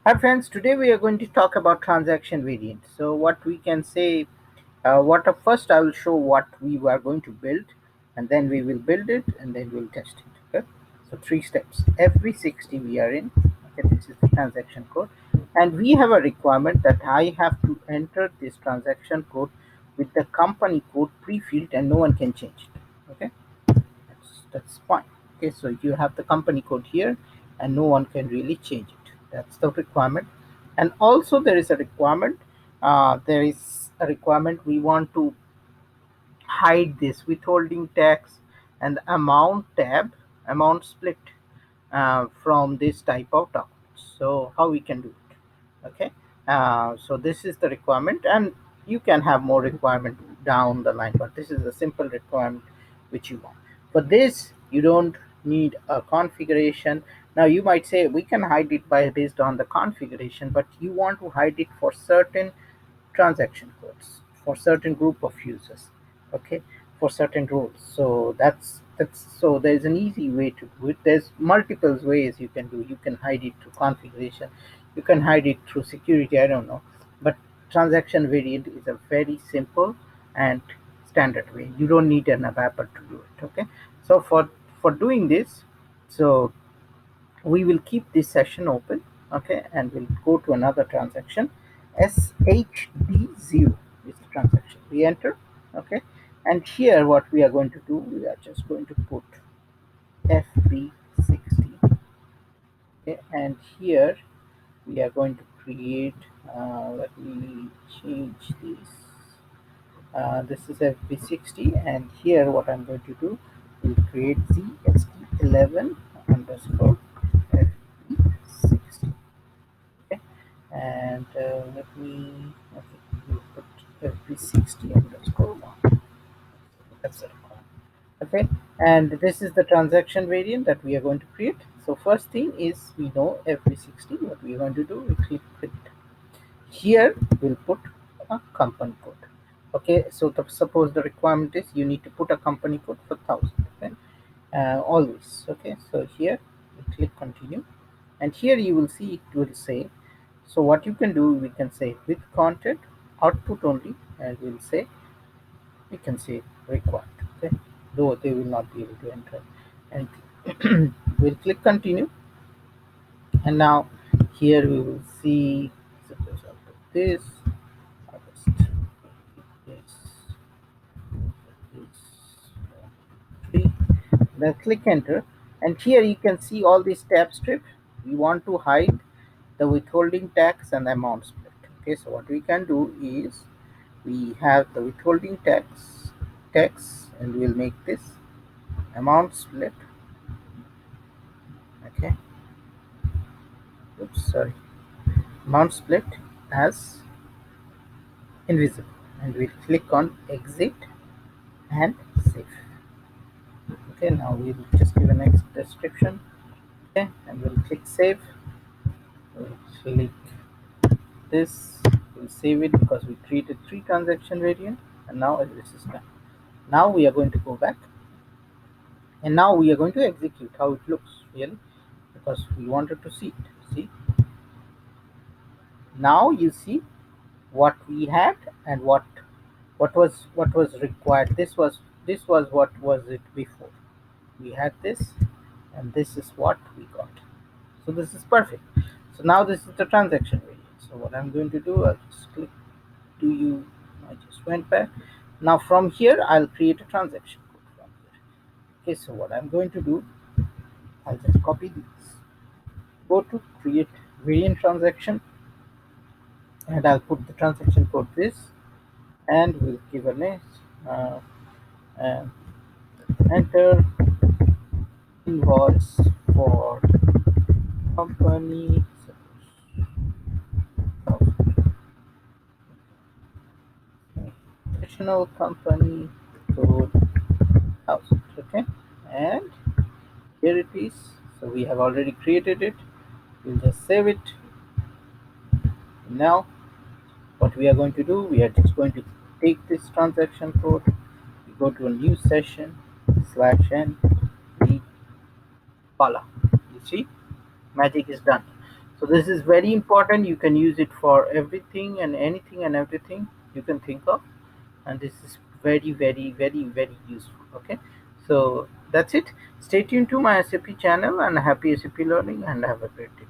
Hi friends, today we are going to talk about transaction variant. So what we can say, first I will show what we are going to build, and then we will build it, and then we'll test it. Okay. So three steps. Every 60 we are in. Okay, this is the transaction code, and we have a requirement that I have to enter this transaction code with the company code pre-filled, and no one can change it. Okay, that's fine. Okay, so you have the company code here, and no one can really change it. That's the requirement. And also there is a requirement. We want to hide this withholding tax and amount tab, amount split from this type of documents. So how we can do it? Okay, so this is the requirement, and you can have more requirement down the line, but this is a simple requirement which you want. For this, you don't need a configuration. Now you might say we can hide it by based on the configuration, but you want to hide it for certain transaction codes for certain group of users, okay, for certain rules. So so there's an easy way to do it. There's multiple ways you can do. You can hide it through configuration, you can hide it through security, I don't know, but transaction variant is a very simple and standard way. You don't need an adapter to do it. Okay, so for doing this, so we will keep this session open. Okay, and we'll go to another transaction. SHD0 is the transaction. We enter. Okay, and here what we are going to do, we are just going to put FB60. Okay, and here we are going to create, let me change this is FB60, and here what I'm going to do, we'll create ZST11 underscore FB60. Okay, and let me, okay, we'll put FB60 underscore 1. That's it. Okay, and this is the transaction variant that we are going to create. So first thing is, we know FB60. What we are going to do, we click it. Here we'll put a company code. Okay, so suppose the requirement is you need to put a company code for 1000. Okay, always. Okay, so here we click continue, and here you will see it will say. So what you can do, we can say with content output only, and we'll say, we can say required. Okay, though they will not be able to enter anything. We'll click continue, and now here we will see, suppose I'll put this, I'll just this, this, 3. Then click enter, and here you can see all these tab strip. We want to hide the withholding tax and the amount split. Okay, so what we can do is, we have the withholding tax, and we'll make this amount split. Okay, oops, sorry, amount split as invisible, and we'll click on exit and save. Okay, now we'll just give a next description. Okay, and we'll click save. We'll click this, we'll save it because we created 3 transaction variant, and now this is done. Now we are going to go back, and now we are going to execute how it looks really, because we wanted to see it. See, now you see what we had, and what was required. This was what was it before. We had this, and this is what we got. So this is perfect. So now this is the transaction variant. So what I'm going to do, I'll just click, do you, I just went back. Now from here I'll create a transaction code from here. Okay, so what I'm going to do, I'll just copy this, go to create variant transaction, and I'll put the transaction code this, and we'll give a name, uh, uh, enter invoice for company, additional company code 1000. Okay, and here it is. So we have already created it. We'll just save it. Now what we are going to do, we are just going to take this transaction code, we go to a new session, /n, we voila, you see, magic is done. So this is very important. You can use it for everything and anything and everything you can think of, and this is very, very, very, very useful. Okay, so that's it. Stay tuned to my SAP channel, and happy SAP learning, and have a great day.